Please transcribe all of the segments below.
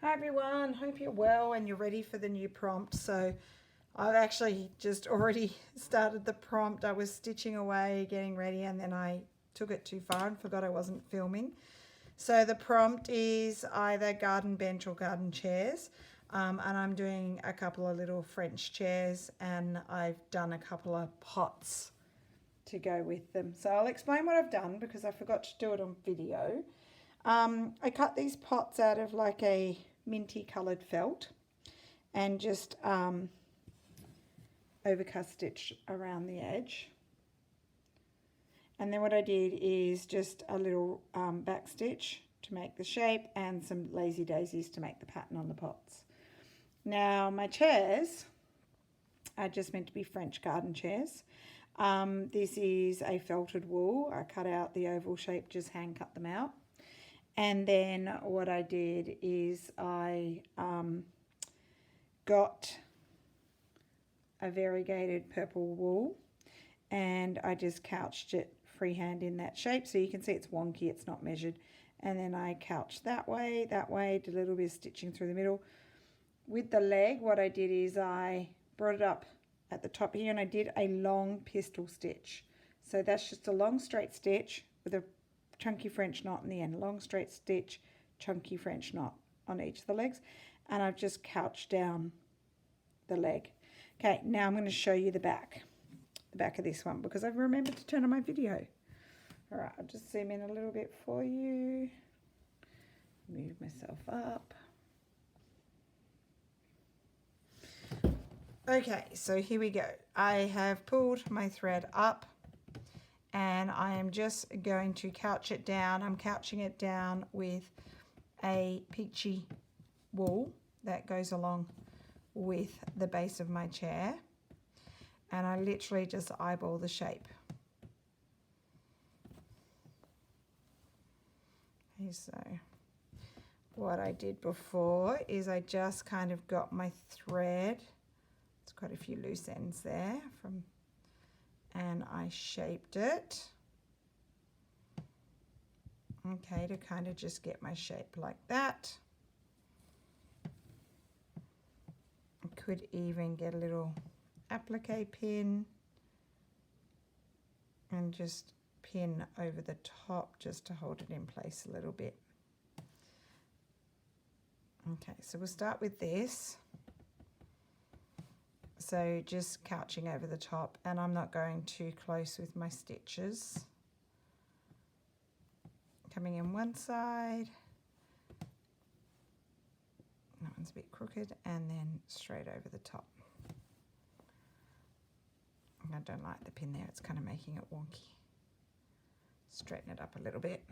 Hi everyone, hope you're well and you're ready for the new prompt. So I've actually just already started the prompt. I was stitching away, getting ready, and then I took it too far and forgot I wasn't filming. So the prompt is either garden bench or garden chairs. And I'm doing a couple of little French chairs, and I've done a couple of pots to go with them. So I'll explain what I've done because I forgot to do it on video. I cut these pots out of like a minty coloured felt and just overcast stitch around the edge. And then what I did is just a little back stitch to make the shape and some lazy daisies to make the pattern on the pots. Now my chairs are just meant to be French garden chairs. This is a felted wool. I cut out the oval shape, just hand cut them out. And then what I did is I got a variegated purple wool and I just couched it freehand in that shape. So you can see it's wonky, it's not measured. And then I couched that way, did a little bit of stitching through the middle. With the leg, what I did is I brought it up at the top here and I did a long pistol stitch. So that's just a long straight stitch with a chunky French knot in the end, long straight stitch, chunky French knot on each of the legs, and I've just couched down the leg. Okay, now I'm going to show you the back of this one because I've remembered to turn on my video. All right, I'll just zoom in a little bit for you, move myself up. Okay, so here we go. I have pulled my thread up and I am just going to couch it down. I'm couching it down with a peachy wool that goes along with the base of my chair. And I literally just eyeball the shape. Okay, so what I did before is I just kind of got my thread. It's quite a few loose ends there and I shaped it, okay, to kind of just get my shape like that. I could even get a little applique pin and just pin over the top just to hold it in place a little bit. Okay, so we'll start with this. So just couching over the top, and I'm not going too close with my stitches. Coming in one side, that one's a bit crooked, and then straight over the top. I don't like the pin there, it's kind of making it wonky. Straighten it up a little bit.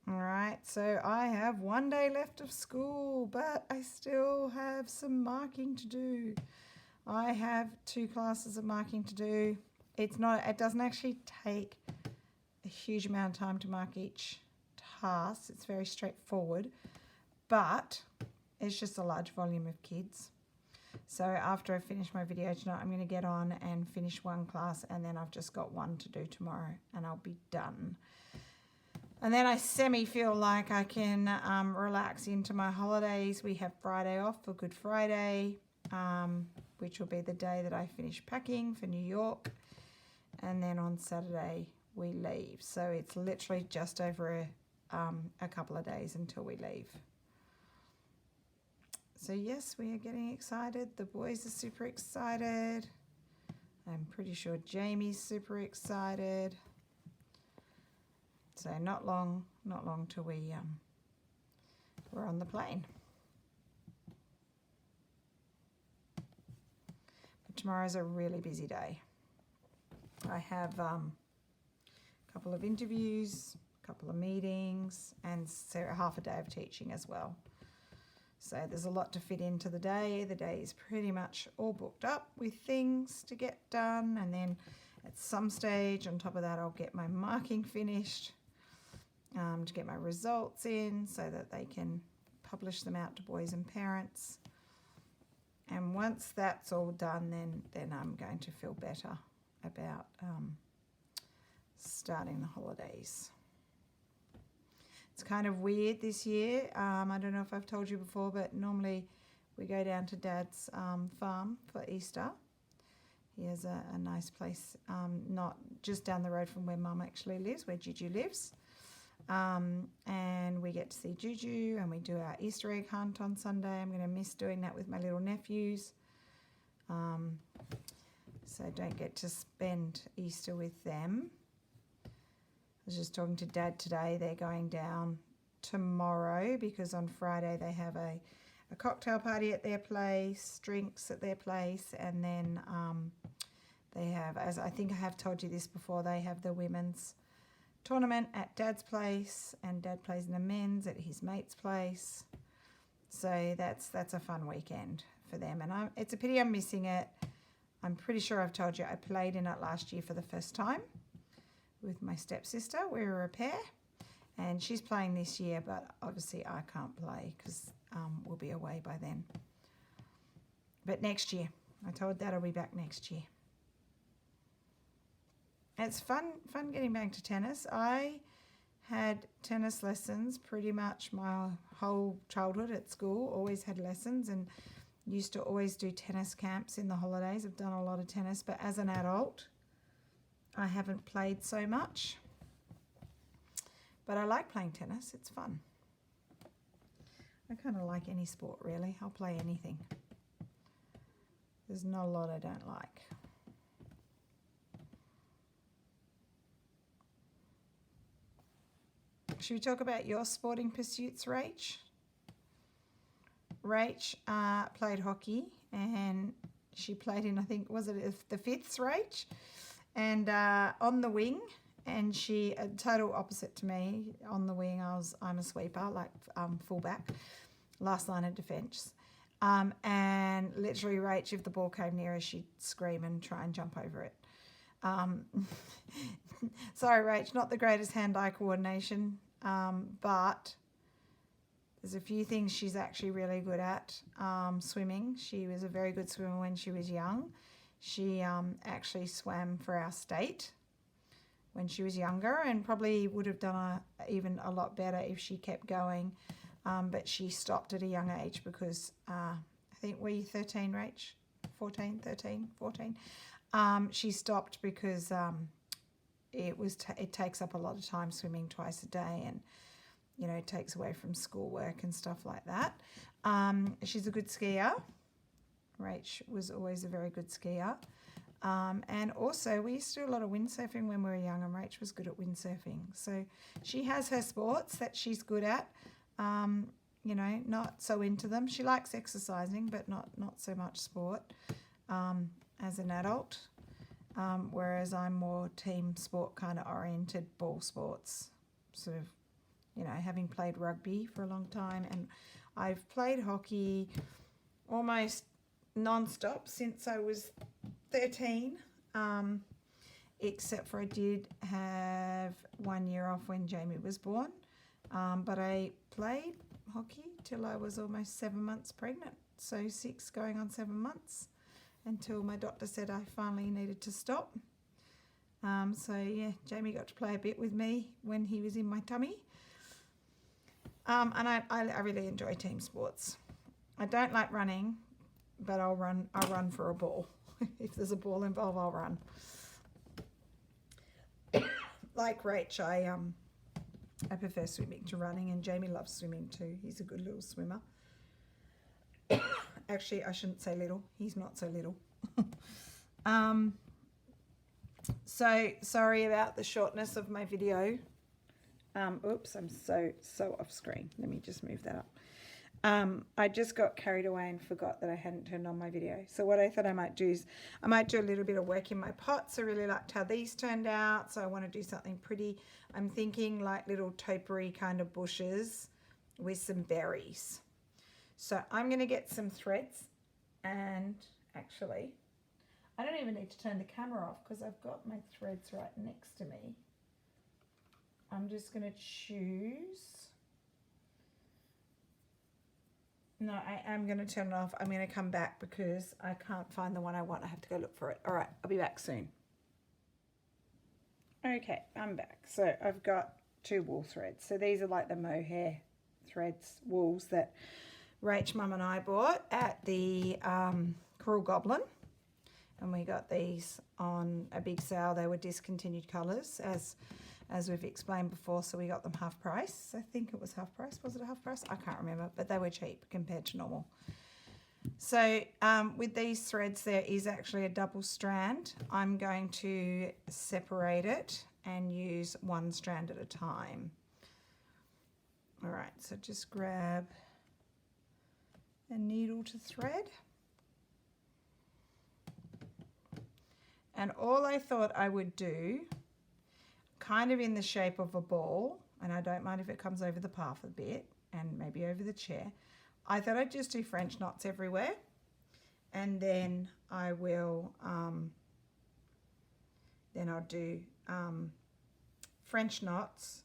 Alright, so I have one day left of school, but I still have some marking to do. I have 2 classes of marking to do. It doesn't actually take a huge amount of time to mark each task. It's very straightforward, but it's just a large volume of kids. So after I finish my video tonight, I'm going to get on and finish one class, and then I've just got one to do tomorrow, and I'll be done. And then I feel like I can relax into my holidays. We have Friday off for Good Friday, which will be the day that I finish packing for New York. And then on Saturday we leave. So it's literally just over a couple of days until we leave. So yes, we are getting excited. The boys are super excited. I'm pretty sure Jamie's super excited. So not long till we're on the plane. But tomorrow's a really busy day. I have a couple of interviews, a couple of meetings, and so half a day of teaching as well. So there's a lot to fit into the day. The day is pretty much all booked up with things to get done, and then at some stage on top of that I'll get my marking finished. To get my results in so that they can publish them out to boys and parents. And once that's all done, then I'm going to feel better about starting the holidays. It's kind of weird this year. I don't know if I've told you before, but normally we go down to Dad's farm for Easter. He has a nice place, not just down the road from where Mum actually lives, where Juju lives. And we get to see Juju, and we do our Easter egg hunt on Sunday. I'm going to miss doing that with my little nephews. So I don't get to spend Easter with them. I was just talking to Dad today. They're going down tomorrow because on Friday they have a cocktail party at their place, drinks at their place, and then they have, as I think I have told you this before, they have the women's tournament at Dad's place, and Dad plays in the men's at his mate's place. So that's a fun weekend for them, and it's a pity I'm missing it. I'm pretty sure I've told you I played in it last year for the first time with my stepsister. We were a pair, and she's playing this year, but obviously I can't play because we'll be away by then. But next year, I told Dad I'll be back next year. It's fun getting back to tennis. I had tennis lessons pretty much my whole childhood at school, always had lessons, and used to always do tennis camps in the holidays. I've done a lot of tennis, but as an adult, I haven't played so much. But I like playing tennis. It's fun. I kind of like any sport, really. I'll play anything. There's not a lot I don't like. Should we talk about your sporting pursuits, Rach? Rach played hockey, and she played in, I think, was it the fifths, Rach? And on the wing, and she, total opposite to me, on the wing I'm a sweeper, like fullback, last line of defence. And literally, Rach, if the ball came near her, she'd scream and try and jump over it. Sorry, Rach, not the greatest hand-eye coordination, but there's a few things she's actually really good at. Swimming. She was a very good swimmer when she was young. She actually swam for our state when she was younger, and probably would have done even a lot better if she kept going. But she stopped at a young age because I think, were you 13, Rach? 14, 13, 14? She stopped because it takes up a lot of time swimming twice a day, and it takes away from schoolwork and stuff like that. She's a good skier. Rach was always a very good skier. And also, we used to do a lot of windsurfing when we were young, and Rach was good at windsurfing. So she has her sports that she's good at, not so into them. She likes exercising, but not so much sport as an adult. Whereas I'm more team sport kind of oriented, ball sports, sort of, having played rugby for a long time, and I've played hockey almost non-stop since I was 13, except for I did have 1 year off when Jamie was born, but I played hockey till I was almost 7 months pregnant, so 6 going on 7 months, until my doctor said I finally needed to stop. So yeah, Jamie got to play a bit with me when he was in my tummy. And I really enjoy team sports. I don't like running, but I'll run for a ball. If there's a ball involved, I'll run. Like Rach, I prefer swimming to running, and Jamie loves swimming too. He's a good little swimmer. Actually, I shouldn't say little. He's not so little. So sorry about the shortness of my video. Oops, I'm so off screen. Let me just move that up. I just got carried away and forgot that I hadn't turned on my video. So what I thought I might do is I might do a little bit of work in my pots. I really liked how these turned out, so I want to do something pretty. I'm thinking like little topiary kind of bushes with some berries. So I'm going to get some threads, and actually I don't even need to turn the camera off because I've got my threads right next to me. I'm just going to choose. No, I am going to turn it off. I'm going to come back because I can't find the one I want. I have to go look for it. All right, I'll be back soon. Okay, I'm back. So I've got 2 wool threads. So these are like the mohair threads, wools that Rach, Mum and I bought at the Cruel Goblin. And we got these on a big sale. They were discontinued colours, as we've explained before, so we got them half price. I think it was half price. Was it a half price? I can't remember, but they were cheap compared to normal. So with these threads, there is actually a double strand. I'm going to separate it and use 1 strand at a time. All right, so just grab a needle to thread. And all I thought I would do, kind of in the shape of a ball, and I don't mind if it comes over the path a bit and maybe over the chair, I thought I'd just do French knots everywhere, and then I will, then I'll do French knots.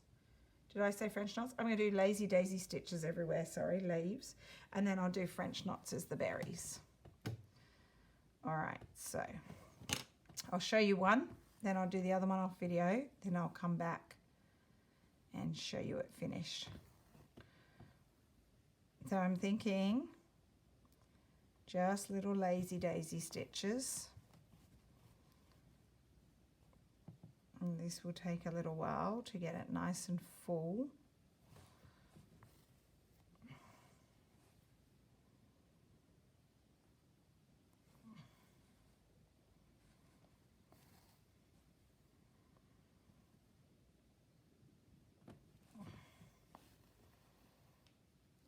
Did I say French knots? I'm going to do lazy daisy stitches everywhere, sorry, leaves, and then I'll do French knots as the berries. All right, so I'll show you one, then I'll do the other one off video, then I'll come back and show you it finished. So I'm thinking just little lazy daisy stitches. And this will take a little while to get it nice and full.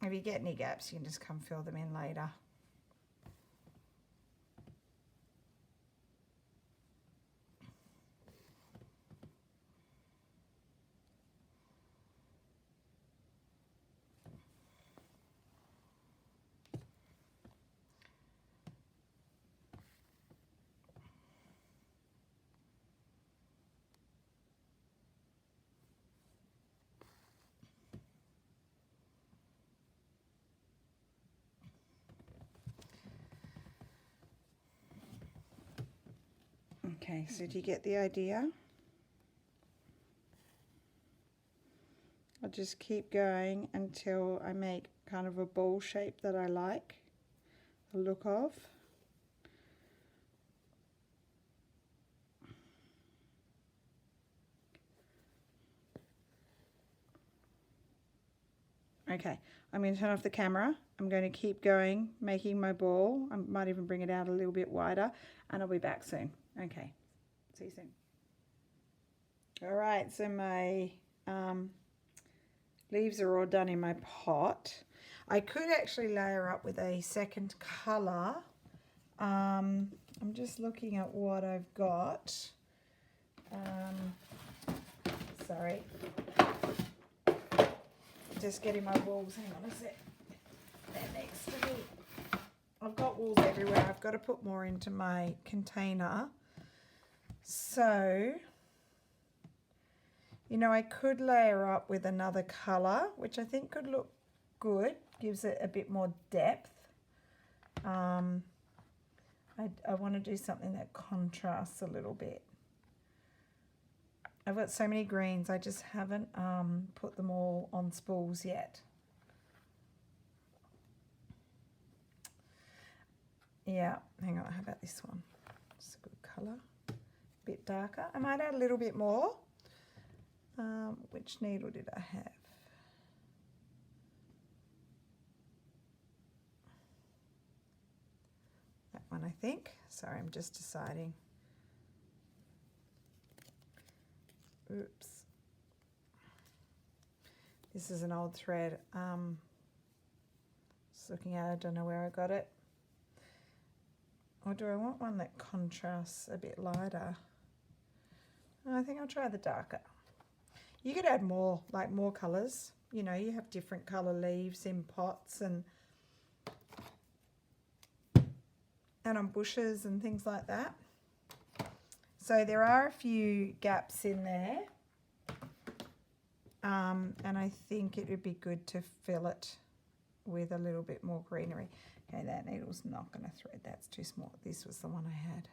If you get any gaps, you can just come fill them in later. Okay, so do you get the idea? I'll just keep going until I make kind of a ball shape that I like the look of. Okay, I'm going to turn off the camera. I'm going to keep going, making my ball. I might even bring it out a little bit wider, and I'll be back soon. Okay, see you soon. All right, so my leaves are all done in my pot. I could actually layer up with a second colour. I'm just looking at what I've got. Sorry. Just getting my wools. Hang on a sec. They're next to me. I've got wools everywhere. I've got to put more into my container. So, you know, I could layer up with another colour, which I think could look good. Gives it a bit more depth. I want to do something that contrasts a little bit. I've got so many greens, I just haven't put them all on spools yet. Yeah, hang on, how about this one? It's a good colour. A bit darker. I might add a little bit more. Which needle did I have? That one, I think. Sorry, I'm just deciding. Oops. This is an old thread. Just looking at it, I don't know where I got it. Or do I want one that contrasts a bit lighter? I think I'll try the darker. You could add more, like more colours. You know, you have different colour leaves in pots and on bushes and things like that. So there are a few gaps in there. And I think it would be good to fill it with a little bit more greenery. Okay, that needle's not going to thread. That's too small. This was the one I had.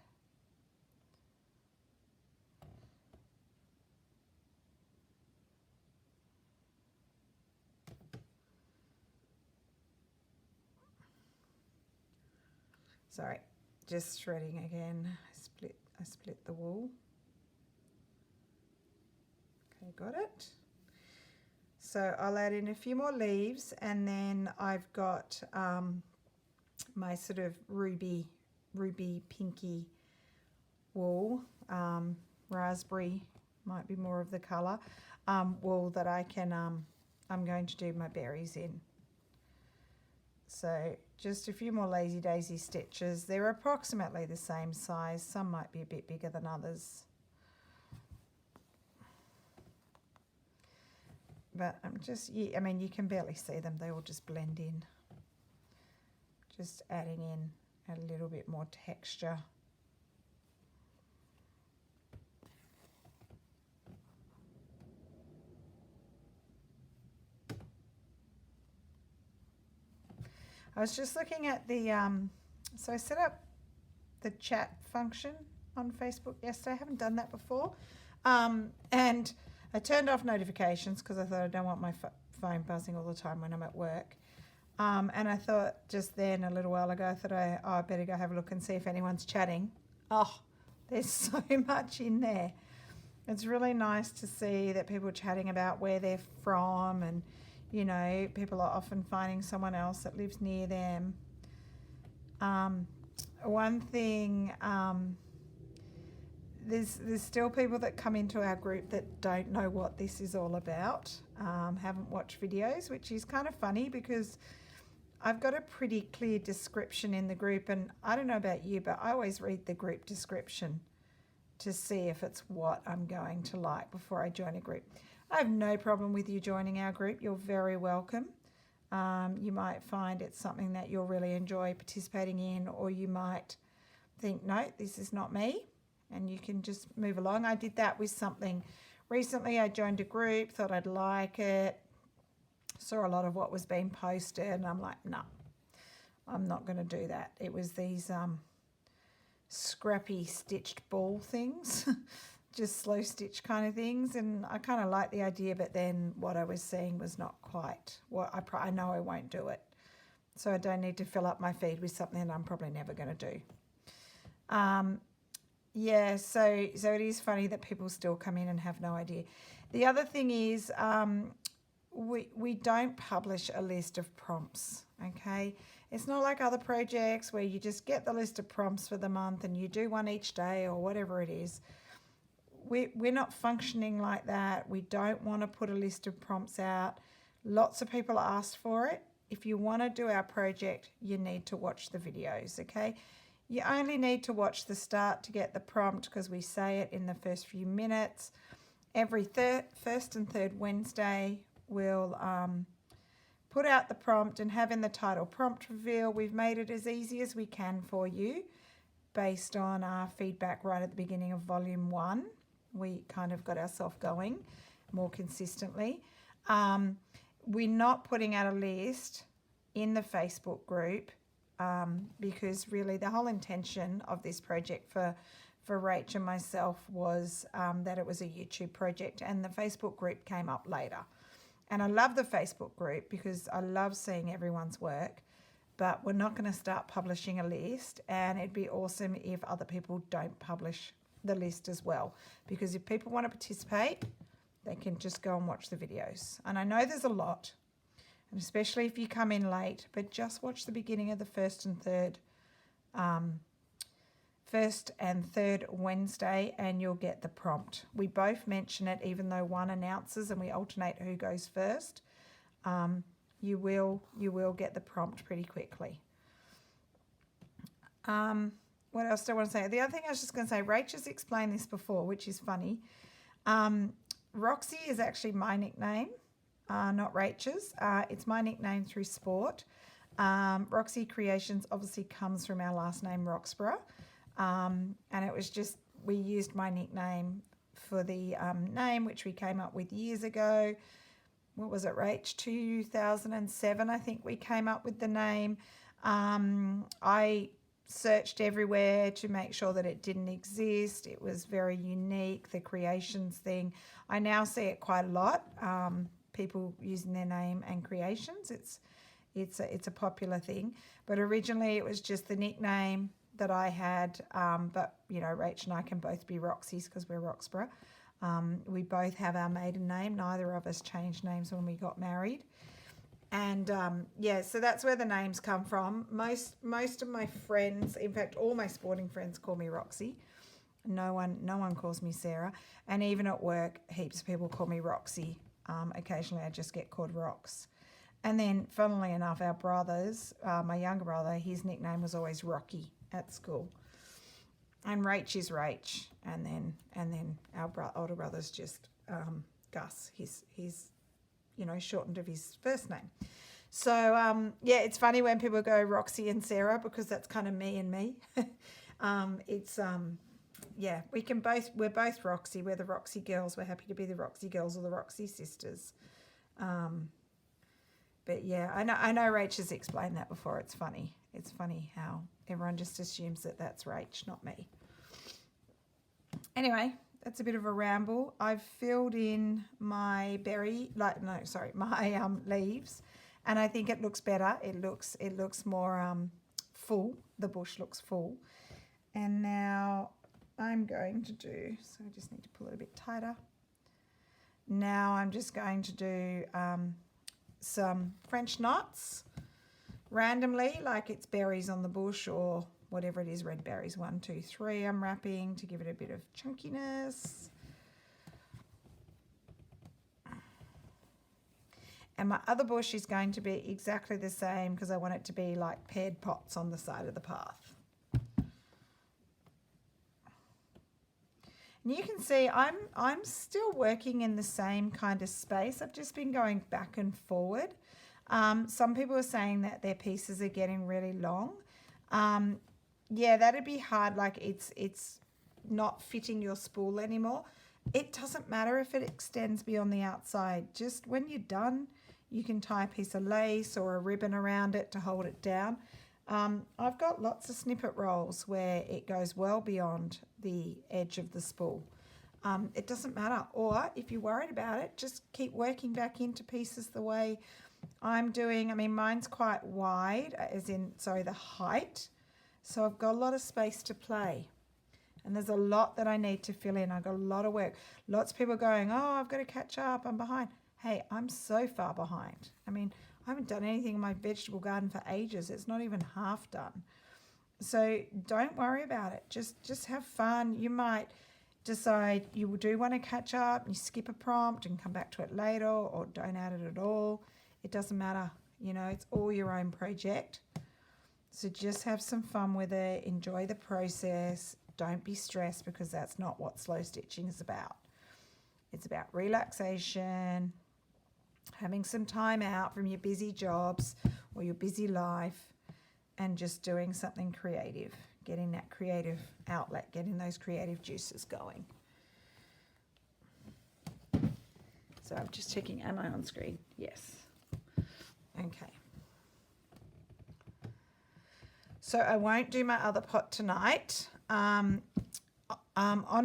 Sorry, just threading again. I split the wool. Okay, got it. So I'll add in a few more leaves, and then I've got my sort of ruby pinky wool, raspberry might be more of the colour, wool that I can, I'm going to do my berries in. So just a few more lazy daisy stitches. They're approximately the same size. Some might be a bit bigger than others. But I'm just, I mean, you can barely see them. They all just blend in. Just adding in a little bit more texture. I was just looking at the, so I set up the chat function on Facebook yesterday. I haven't done that before. And I turned off notifications because I thought I don't want my phone buzzing all the time when I'm at work. And I thought just then, a little while ago, I thought I better go have a look and see if anyone's chatting. Oh, there's so much in there. It's really nice to see that people are chatting about where they're from, and you know, people are often finding someone else that lives near them. One thing, there's still people that come into our group that don't know what this is all about, haven't watched videos, which is kind of funny because I've got a pretty clear description in the group, and I don't know about you, but I always read the group description to see if it's what I'm going to like before I join a group. I have no problem with you joining our group. You're very welcome. You might find it's something that you'll really enjoy participating in, or you might think, no, this is not me, and you can just move along. I did that with something recently. I joined a group, thought I'd like it, saw a lot of what was being posted, and I'm like, no, I'm not going to do that. It was these scrappy stitched ball things. Just slow stitch kind of things, and I kind of like the idea, but then what I was seeing was not quite what I know I won't do it, so I don't need to fill up my feed with something that I'm probably never going to do. Yeah, so it is funny that people still come in and have no idea. The other thing is we don't publish a list of prompts, okay? It's not like other projects where you just get the list of prompts for the month and you do one each day or whatever it is. We're not functioning like that. We don't want to put a list of prompts out. Lots of people asked for it. If you want to do our project, you need to watch the videos, okay? You only need to watch the start to get the prompt because we say it in the first few minutes. Every first and third Wednesday, we'll put out the prompt and have in the title prompt reveal. We've made it as easy as we can for you based on our feedback right at the beginning of volume 1. We kind of got ourselves going more consistently. We're not putting out a list in the Facebook group because really the whole intention of this project for Rach and myself was that it was a YouTube project, and the Facebook group came up later. And I love the Facebook group because I love seeing everyone's work, but we're not going to start publishing a list, and it'd be awesome if other people don't publish the list as well, because if people want to participate, they can just go and watch the videos. And I know there's a lot, and especially if you come in late, but just watch the beginning of the first and third Wednesday and you'll get the prompt. We both mention it, even though one announces and we alternate who goes first. You will get the prompt pretty quickly. What else do I want to say? The other thing I was just going to say, Rach has explained this before, which is funny. Roxy is actually my nickname, not Rach's. It's my nickname through sport. Roxy Creations obviously comes from our last name, Roxburgh. And it was just, we used my nickname for the name, which we came up with years ago. What was it, Rach? 2007, I think we came up with the name. I searched everywhere to make sure that it didn't exist. It was very unique, the creations thing. I now see it quite a lot, people using their name and creations. It's a popular thing. But originally it was just the nickname that I had. But, you know, Rach and I can both be Roxy's because we're Roxburgh. We both have our maiden name. Neither of us changed names when we got married. And yeah, so that's where the names come from. Most of my friends, in fact, all my sporting friends call me Roxy. No one calls me Sarah. And even at work, heaps of people call me Roxy. Occasionally I just get called Rox. And then, funnily enough, our brothers, my younger brother, his nickname was always Rocky at school. And Rach is Rach. And then our older brother's just Gus. He's you know, shortened of his first name. So, yeah, it's funny when people go Roxy and Sarah because that's kind of me and me. Yeah, we're both Roxy. We're the Roxy girls. We're happy to be the Roxy girls or the Roxy sisters. But yeah, I know Rach has explained that before. It's funny. It's funny how everyone just assumes that that's Rach, not me. Anyway, that's a bit of a ramble. I've filled in my my leaves, and I think it looks better. It looks more full. The bush looks full. And now I'm going to do, so I just need to pull it a bit tighter. Now I'm just going to do some French knots randomly, like it's berries on the bush or whatever it is, red berries. 1, 2, 3 I'm wrapping to give it a bit of chunkiness. And my other bush is going to be exactly the same because I want it to be like paired pots on the side of the path. And you can see I'm still working in the same kind of space. I've just been going back and forward. Some people are saying that their pieces are getting really long. Yeah, that'd be hard. Like it's not fitting your spool anymore. It doesn't matter if it extends beyond the outside. Just when you're done, you can tie a piece of lace or a ribbon around it to hold it down. I've got lots of snippet rolls where it goes well beyond the edge of the spool. It doesn't matter. Or if you're worried about it, just keep working back into pieces the way I'm doing. I mean, mine's quite wide, the height. So I've got a lot of space to play. And there's a lot that I need to fill in. I've got a lot of work. Lots of people going, oh, I've got to catch up. I'm behind. Hey, I'm so far behind. I mean, I haven't done anything in my vegetable garden for ages. It's not even half done. So don't worry about it. Just have fun. You might decide you do want to catch up, you skip a prompt and come back to it later, or don't add it at all. It doesn't matter. You know, it's all your own project. So just have some fun with it. Enjoy the process. Don't be stressed because that's not what slow stitching is about. It's about relaxation, having some time out from your busy jobs or your busy life and just doing something creative, getting that creative outlet, getting those creative juices going. So I'm just checking, am I on screen? Yes. Okay. So I won't do my other pot tonight. On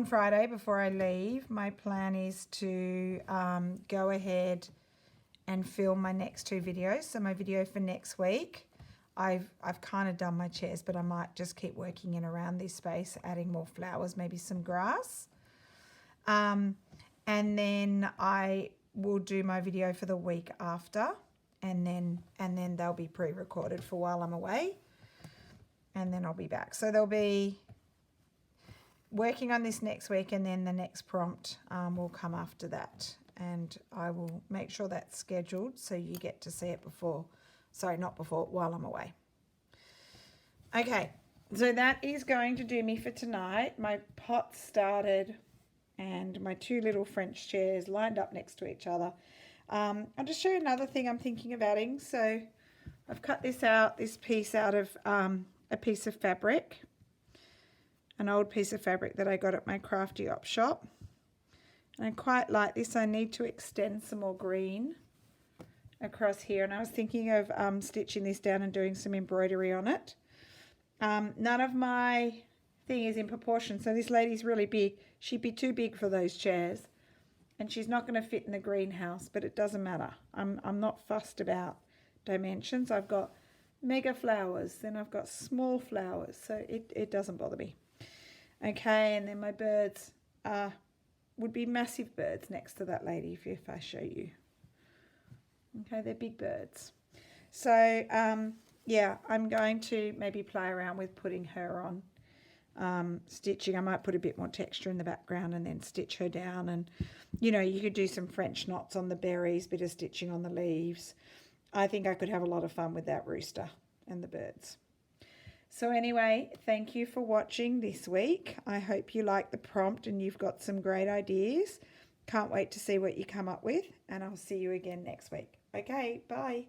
Friday before I leave, my plan is to go ahead and film my next 2 videos. So my video for next week, I've kind of done my chairs, but I might just keep working in around this space, adding more flowers, maybe some grass. And then I will do my video for the week after, and then they'll be pre-recorded for while I'm away. And then I'll be back. So they'll be working on this next week, and then the next prompt will come after that. And I will make sure that's scheduled so you get to see it while I'm away. Okay, so that is going to do me for tonight. My pot started and my 2 little French chairs lined up next to each other. I'll just show you another thing I'm thinking of adding. So I've cut this piece out of a piece of fabric, an old piece of fabric that I got at my Crafty Op shop. And I quite like this. I need to extend some more green across here. And I was thinking of stitching this down and doing some embroidery on it. None of my thing is in proportion. So this lady's really big. She'd be too big for those chairs. And she's not going to fit in the greenhouse, but it doesn't matter. I'm not fussed about dimensions. I've got mega flowers, then I've got small flowers, so it doesn't bother me. Okay, and then my birds would be massive birds next to that lady if I show you. Okay, they're big birds. So, yeah, I'm going to maybe play around with putting her on stitching. I might put a bit more texture in the background and then stitch her down. And, you know, you could do some French knots on the berries, bit of stitching on the leaves. I think I could have a lot of fun with that rooster and the birds. So anyway, thank you for watching this week. I hope you like the prompt and you've got some great ideas. Can't wait to see what you come up with, and I'll see you again next week. Okay, bye.